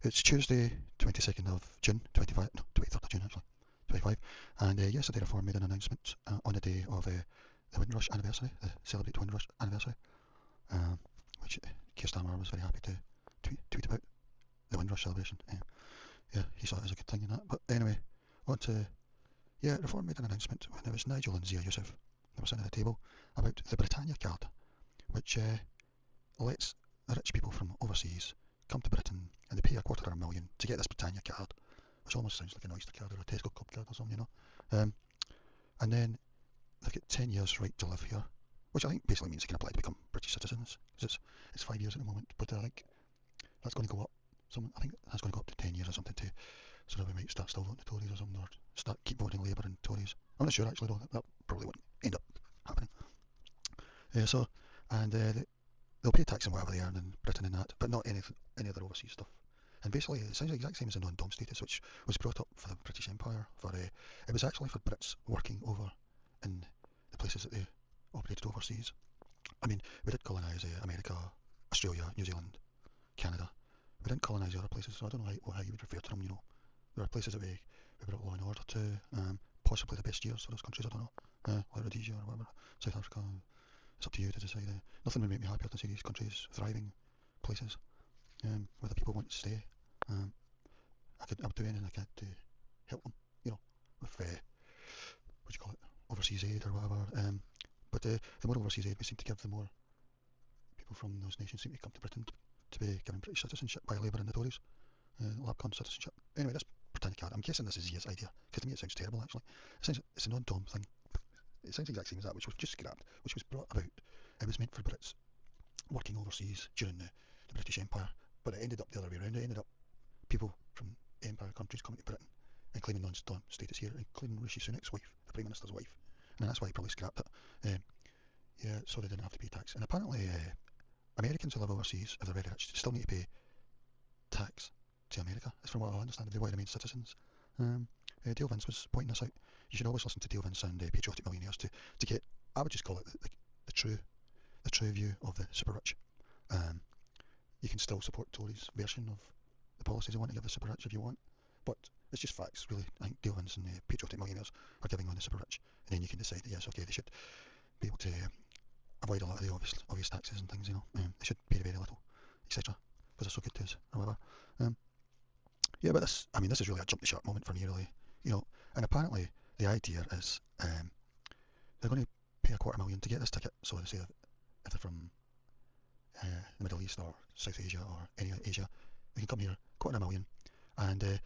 It's Tuesday, 22nd of June, 25, no, 23rd of June actually, 25. And yesterday Reform made an announcement on the day of the Windrush anniversary, the Celebrate Windrush anniversary, which Keir Starmer was very happy to tweet about the Windrush celebration. Yeah, he saw it as a good thing in that. But anyway, on to, yeah, Reform made an announcement when it was Nigel and Zia Yusuf that were sitting at the table about the Britannia Card, which lets rich people from overseas come to Britain and they pay $250,000 to get this Britannia card, which almost sounds like an Oyster card or a Tesco Club card or something, you know. And then they've got 10 years right to live here, which I think basically means they can apply to become British citizens, because it's 5 years at the moment, but I think that's going to go up. I think that's going to go up to 10 years or something too, so that we might start still voting the Tories or something, or keep voting Labour and Tories. I'm not sure actually though, that probably wouldn't end up happening. And they'll pay tax on whatever they earn in Britain and that, but not any other overseas stuff. And basically, it sounds like the exact same as the non-dom status, which was brought up for the British Empire. It was actually for Brits working over in the places that they operated overseas. I mean, we did colonise America, Australia, New Zealand, Canada. We didn't colonise other places, so I don't know how you would refer to them. You know, there are places that we brought law and order to, possibly the best years for those countries. I don't know, like Rhodesia or whatever, South Africa. It's up to you to decide. Nothing would make me happier to see these countries thriving places, where the people want to stay. I would do anything I could to help them, you know, with what do you call it, overseas aid or whatever. But the more overseas aid we seem to give, the more people from those nations seem to come to Britain to be given British citizenship by Labour and the Tories, Labcon citizenship. Anyway, this Britannia card, I'm guessing this is his idea, because to me it sounds terrible actually. It's a non-dom thing. It sounds the exact same as that, which was just scrapped, which was brought about. It was meant for Brits working overseas during the British Empire, but it ended up the other way around. It ended up people from Empire countries coming to Britain and claiming non-dom status here, including Rishi Sunak's wife, the Prime Minister's wife. And that's why he probably scrapped it. Yeah, so they didn't have to pay tax. And apparently, Americans who live overseas, if they're very rich, still need to pay tax to America. That's from what I understand, if they want to remain citizens. Dale Vince was pointing this out. You should always listen to Dale Vince and Patriotic Millionaires to get, I would just call it the true view of the super rich. You can still support Tories' version of the policies they want to give the super rich if you want, but it's just facts really. I think Dale Vince and Patriotic Millionaires are giving on the super rich, and then you can decide that yes, okay, they should be able to avoid a lot of the obvious taxes and things, you know. They should pay very little, etc., because they're so good to us or whatever. Yeah, but this is really a jump the shark moment for me, really. You know, and apparently the idea is they're going to pay $250,000 to get this ticket. So they say if they're from the Middle East or South Asia or any Asia, they can come here, $250,000, and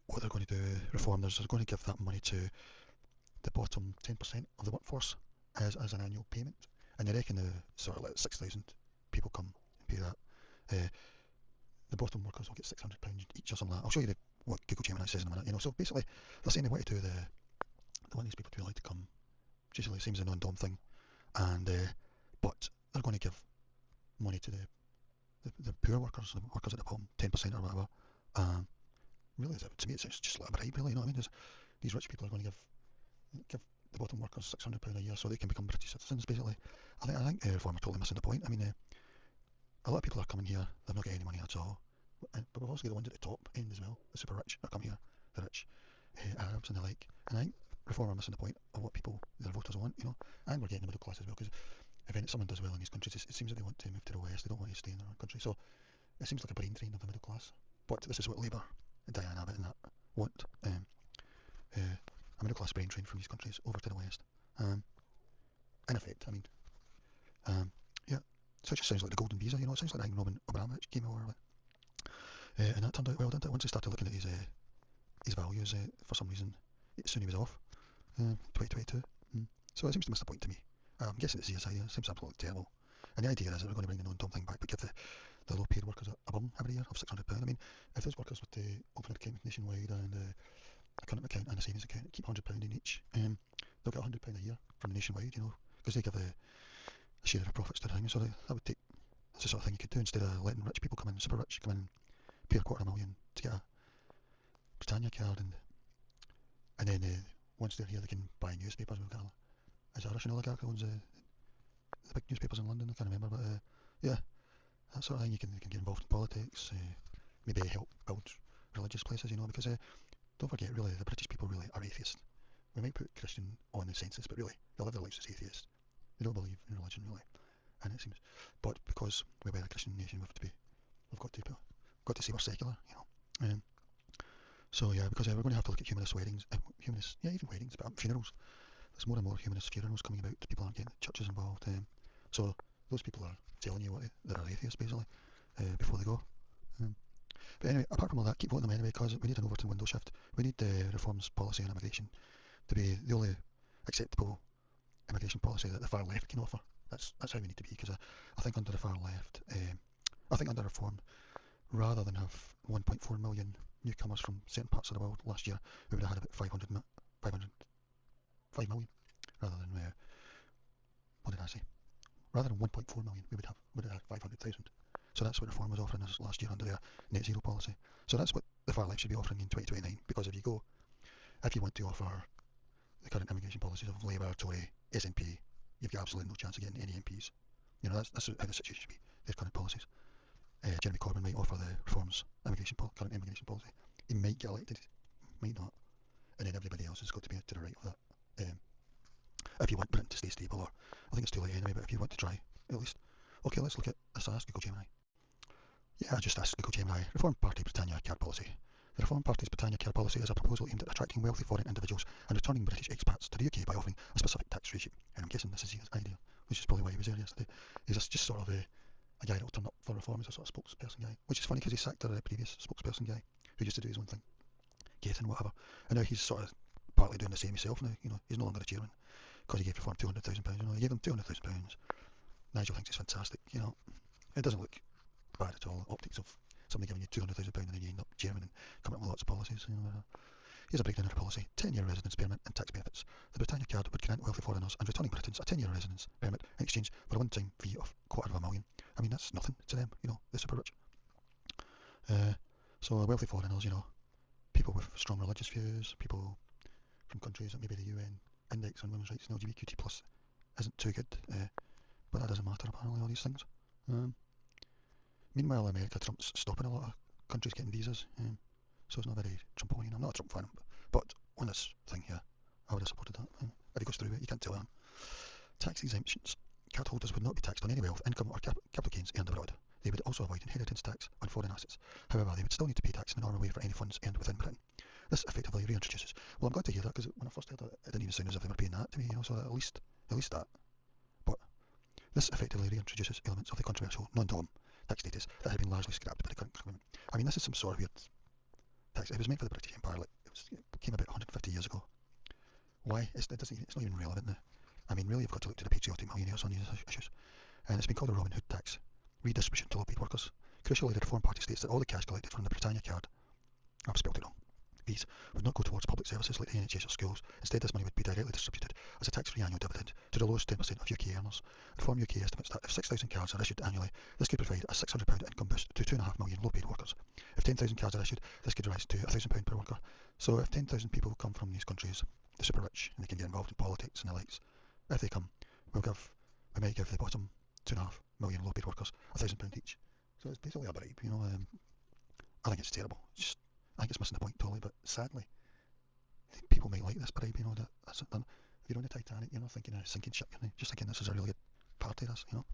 what they're going to do, reformers are going to give that money to the bottom 10% of the workforce as an annual payment, and they reckon sort of let 6,000 people come and pay that. The bottom workers will get £600 each or something like that. I'll show you what Google Gemini says in a minute. You know, so basically they're saying they want to do they want these people to be allowed to come. Basically, it seems a non-dom thing, and but they're going to give money to the poor workers, the workers at the bottom, 10% or whatever. Really, to me, it's just like a bribe, really. You know what I mean? These rich people are going to give the bottom workers £600 a year so they can become British citizens. Basically, I think the reform are totally missing the point. I mean, a lot of people are coming here, they've not got any money at all. But we've also got the ones at the top end as well, the super rich, are coming here, the rich, Arabs and the like. And I think Reform are missing the point of what their voters want, you know. And we're getting the middle class as well, because if someone does well in these countries, it seems that they want to move to the West, they don't want to stay in their own country. So it seems like a brain drain of the middle class. But this is what Labour, Diane Abbott and that want. A middle class brain drain from these countries over to the West. In effect, I mean, yeah. So it just sounds like the golden visa, you know. It sounds like Roman Abramovich came over with. And that turned out well, didn't it? Once he started looking at his values, for some reason, soon he was off. 2022. So it seems to miss the point to me. I'm guessing it's his idea. It seems absolutely terrible. And the idea is that we're going to bring the non-dom thing back, but give the low-paid workers a bum every year of £600. I mean, if those workers were to open an account nationwide and a current account and a savings account, keep £100 in each, they'll get £100 a year from the nationwide, you know, because they give a share of their profits to the thing. So that would take. That's the sort of thing you could do instead of letting rich people come in, super rich, come in, pay $250,000 to get a Britannia card, and then once they're here, they can buy newspapers. Is it a Russian oligarch who owns the big newspapers in London? I can't remember, but yeah, that sort of thing. You can get involved in politics, maybe help build religious places, you know, because don't forget, really, the British people really are atheists. We might put Christian on the census, but really, they live their lives as atheists. They don't believe in religion, really, and it seems. But because we were a Christian nation, we've got to say we're secular, you know. So yeah, because we're going to have to look at humanist weddings, even weddings, but funerals. There's more and more humanist funerals coming about. People aren't getting churches involved. So those people are telling you that are atheists, basically, before they go. But anyway, apart from all that, keep voting them anyway, because we need an Overton window shift. We need reforms policy on immigration to be the only acceptable immigration policy that the far left can offer. That's how we need to be, because I think under the far left, I think under reform, rather than have 1.4 million newcomers from certain parts of the world last year, we would have had about 5 million, rather than, what did I say? Rather than 1.4 million, we would have had 500,000. So that's what reform was offering us last year under their net zero policy. So that's what the far left should be offering in 2029, because if you want to offer the current immigration policies of Labour, Tory, SNP, you've got absolutely no chance of getting any MPs. You know, that's how the situation should be, their current policies. Jeremy Corbyn might offer the reforms current immigration policy. He might get elected, might not, and then everybody else has got to be to the right of that. If you want Britain to stay stable, or I think it's too late anyway, but if you want to try, at least. Okay, let's look at this. Ask Google Gemini. Yeah, I just asked Google Gemini. Reform Party Britannia Card policy. The Reform Party's Britannia Card policy is a proposal aimed at attracting wealthy foreign individuals and returning British expats to the UK by offering a specific tax regime. And I'm guessing this is his idea, which is probably why he was there yesterday. He's just sort of a guy that will turn up for reform as a sort of spokesperson guy, which is funny because he sacked a previous spokesperson guy who used to do his own thing, Gaten, whatever. And now he's sort of partly doing the same himself now. You know, he's no longer the chairman because he gave Reform £200,000. You know, he gave them £200,000. Nigel thinks it's fantastic. You know, it doesn't look bad at all. Optics of somebody giving you £200,000 and then you end up chairman and coming up with lots of policies. You know, here's a breakdown of the policy: 10-year residence permit and tax benefits. The Britannia Card would grant wealthy foreigners and returning Britons a 10-year residence permit in exchange for a one-time fee of £250,000. I mean, that's nothing to them. You know, the super rich. So wealthy foreigners, you know, people with strong religious views, people from countries that maybe the UN index on women's rights and LGBTQ+ isn't too good, but that doesn't matter apparently, all these things. Meanwhile, America, Trump's stopping a lot of countries getting visas, so it's not very Trumponian. I'm not a Trump fan, but on this thing here, I would have supported that. If he goes through it, you can't tell him. Tax exemptions. Card holders would not be taxed on any wealth, income or capital gains earned abroad. They would also avoid inheritance tax on foreign assets. However, they would still need to pay tax in the normal way for any funds earned within Britain. This effectively reintroduces. Well, I'm glad to hear that, because when I first heard it, it didn't even sound as if they were paying that to me, you know. So at least that. But this effectively reintroduces elements of the controversial non-dom tax status that had been largely scrapped by the current government. I mean, this is some sort of weird tax. It was meant for the British Empire. Like it came about 150 years ago. Why? It's not even relevant now. I mean, really, you've got to look to the patriotic millionaires on these issues. And it's been called the Robin Hood tax. Redistribution to low-paid workers. Crucially, the Reform Party states that all the cash collected from the Britannia Card, I've spelled it wrong, these would not go towards public services like the NHS or schools. Instead, this money would be directly distributed as a tax-free annual dividend to the lowest 10% of UK earners. Reform UK estimates that if 6,000 cards are issued annually, this could provide a £600 income boost to 2.5 million low-paid workers. If 10,000 cards are issued, this could rise to £1,000 per worker. So if 10,000 people come from these countries, the super rich, and they can get involved in politics and the likes, if they come, we might give the bottom 2.5 million low-paid workers £1,000 each. So it's basically a bribe, you know. I think it's terrible. I think it's missing the point totally, but sadly, people might like this bribe, you know. If you're on the Titanic, you're not thinking of a sinking ship, you're just thinking this is a really good party, this, you know.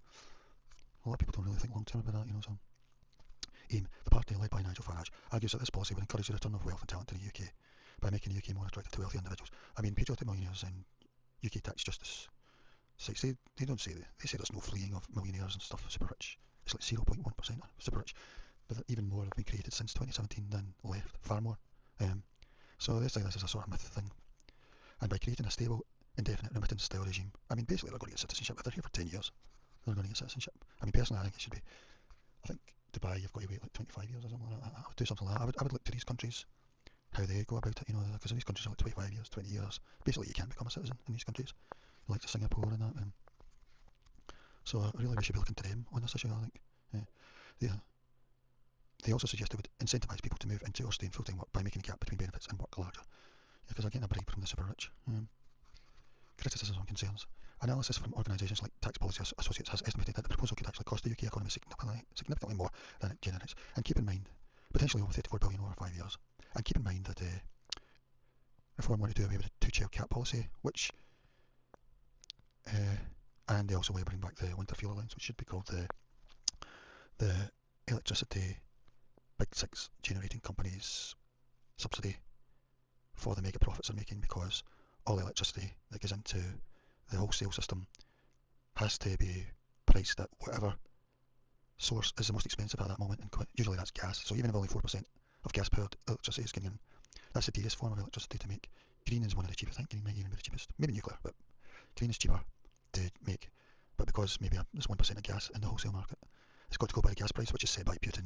A lot of people don't really think long-term about that, you know. So, AIM, the party led by Nigel Farage, argues that this policy would encourage the return of wealth and talent to the UK by making the UK more attractive to wealthy individuals. I mean, patriotic millionaires and UK tax justice sites, they don't say that. They say there's no fleeing of millionaires and stuff, super rich. It's like 0.1% super rich. But even more have been created since 2017 than left, far more. So they say this is a sort of myth thing. And by creating a stable, indefinite remittance style regime, I mean, basically they're going to get citizenship. If they're here for 10 years, they're going to get citizenship. I mean, personally, I think it should be, I think Dubai, you've got to wait like 25 years or something like that. I would do something like that. I would look to these countries, how they go about it, you know, because these countries are like 25 years, 20 years. Basically, you can't become a citizen in these countries, like Singapore and that. So really, we should be looking to them on this issue, I think. They also suggest they would incentivise people to move into or stay in full-time work by making the gap between benefits and work larger. Because they're getting a bribe from the super rich. Criticisms and concerns. Analysis from organisations like Tax Policy Associates has estimated that the proposal could actually cost the UK economy significantly more than it generates. And keep in mind, potentially over 34 billion over 5 years. And keep in mind that Reform want to do away with the two-child cap policy, which and they also want to bring back the winter fuel allowance, which should be called the electricity big six generating companies subsidy for the mega profits they're making, because all the electricity that goes into the wholesale system has to be priced at whatever source is the most expensive at that moment, and usually that's gas. So even if only 4% of gas powered electricity is getting in, that's the dearest form of electricity to make. Green is one of the cheapest. I think green might even be the cheapest. Maybe nuclear, but green is cheaper to make. But because maybe there's 1% of gas in the wholesale market, it's got to go by the gas price, which is set by Putin,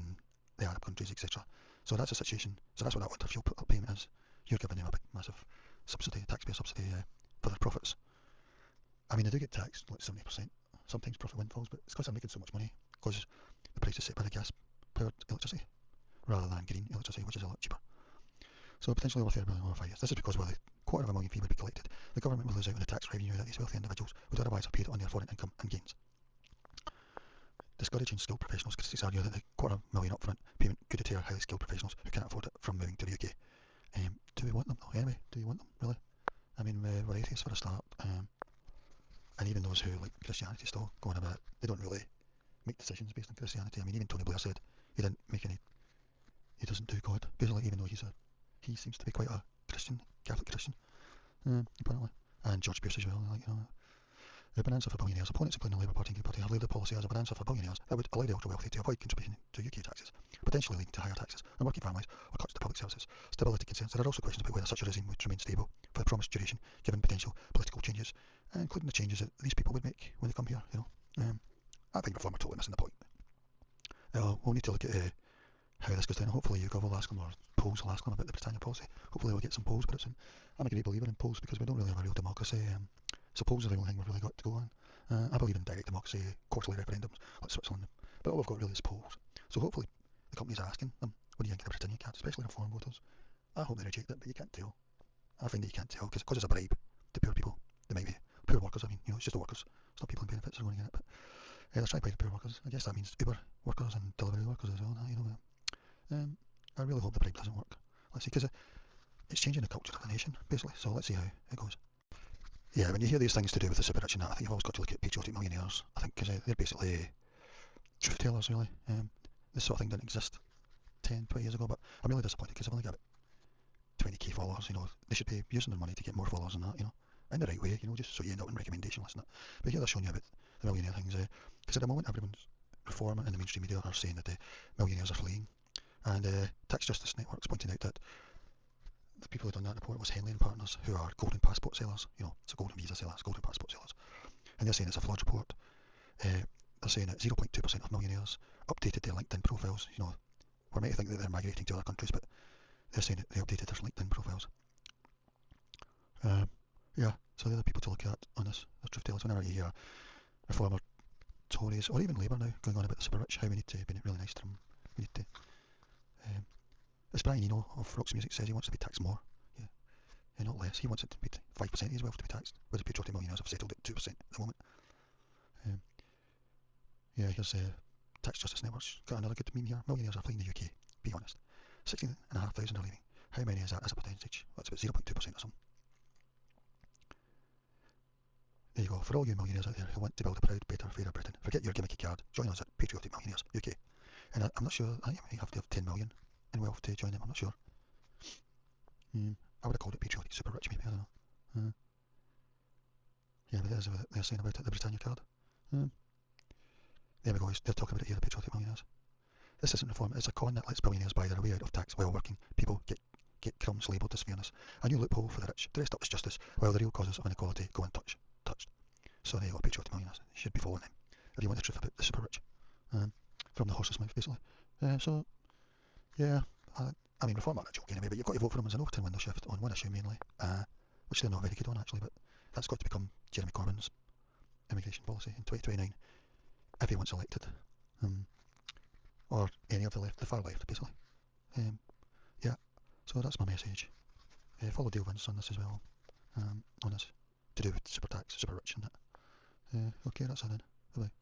the Arab countries, etc. So that's the situation. So that's what that winter fuel payment is. You're giving them a big, massive subsidy, taxpayer subsidy for their profits. I mean, they do get taxed like 70%, sometimes profit windfalls, but it's because they're making so much money, because the price is set by the gas-powered electricity, rather than green electricity, which is a lot cheaper. So potentially over 30 billion over 5 years. This is because while a $250,000 fee would be collected, the government will lose out on the tax revenue that these wealthy individuals would otherwise have paid on their foreign income and gains. Discouraging skilled professionals, critics argue that the $250,000 upfront payment could deter highly skilled professionals who can't afford it from moving to the UK. Do we want them though? Anyway, do you want them, really? I mean, we're atheists for a start, and even those who like Christianity still go on about it, they don't really make decisions based on Christianity. I mean, even Tony Blair said he doesn't do God, basically, even though he seems to be quite a Christian, Catholic Christian, apparently. And George Pierce as well, The bonanza for billionaires. Opponents, including the Labour Party and Green Party, have labelled the policy as a bonanza for billionaires that would allow the ultra-wealthy to avoid contributing to UK taxes, potentially leading to higher taxes on working families or cuts to public services. Stability concerns. There are also questions about whether such a regime would remain stable for the promised duration, given potential political changes, including the changes that these people would make when they come here. I think Reform are totally missing the point. We'll need to look at how this goes down. Hopefully YouGov will ask them, or polls will ask them about the Britannia policy. Hopefully we'll get some polls, but I'm a great believer in polls because we don't really have a real democracy. So polls are the only thing we've really got to go on. I believe in direct democracy, quarterly referendums like Switzerland, but all we've got really is polls. So hopefully the companies are asking them, what do you think of the Britannia Card, especially Reform voters? I hope they reject it, but you can't tell. I find that you can't tell because it's a bribe to poor people. They might be poor workers. I mean, it's just the workers. It's not people in benefits who are going to get it. But they're trying to bribe the poor workers. I guess that means Uber workers and delivery workers as well. I really hope the bribe doesn't work. Let's see, because it's changing the culture of the nation, basically. So let's see how it goes. Yeah, when you hear these things to do with the super rich and that, I think you've always got to look at patriotic millionaires. I think because they're basically truth tellers, really. This sort of thing didn't exist 10, 20 years ago, but I'm really disappointed because I've only got about 20k followers. They should be using their money to get more followers than that. In the right way. Just so you end up in recommendation list. But here they're showing you about the millionaire things. Because at the moment, everyone's Reform and the mainstream media are saying that the millionaires are fleeing. And Tax Justice Network's pointing out that the people who done that report was Henley and Partners, who are golden passport sellers. It's a golden visa sellers, golden passport sellers. And they're saying it's a flawed report. They're saying that 0.2% of millionaires updated their LinkedIn profiles. We might think that they're migrating to other countries, but they're saying that they updated their LinkedIn profiles. So they're the people to look at on this. The truth tellers. Whenever you hear Reform or Tories, or even Labour now, going on about the super rich, how we need to be really nice to them. We need to. As Brian Eno of Roxy Music says, he wants to be taxed more, not less. He wants it to be 5% of his wealth to be taxed, whereas the patriotic millionaires have settled at 2% at the moment. Here's Tax Justice Network's got another good meme here. Millionaires are fleeing the UK. Be honest. 16,500 are leaving. How many is that as a percentage? That's about 0.2% or something. There you go. For all you millionaires out there who want to build a proud, better, fairer Britain, forget your gimmicky card. Join us at Patriotic Millionaires UK. And I'm not sure. I think you have to have 10 million in wealth to join them. I'm not sure. I would have called it Patriotic Super Rich, maybe. I don't know. But that is what they're saying about it. The Britannia Card. There we go. They're talking about it here. The Patriotic Millionaires. This isn't Reform. It's a con that lets billionaires buy their way out of tax while working people get crumbs labelled as fairness. A new loophole for the rich, dressed up as justice, while the real causes of inequality go untouched. So there you go, Patriotic Millionaires. You should be following them if you want the truth about the super rich. From the horse's mouth, basically. I mean, Reform aren't a joke anyway, but you've got to vote for them as an Overton window shift on one issue mainly, which they're not very good on actually, but that's got to become Jeremy Corbyn's immigration policy in 2029 if he wants elected, or any of the left, the far left, basically. So that's my message. Follow Dale Vince on this as well, on this to do with super tax, super rich and that. Okay, that's it then. Bye bye.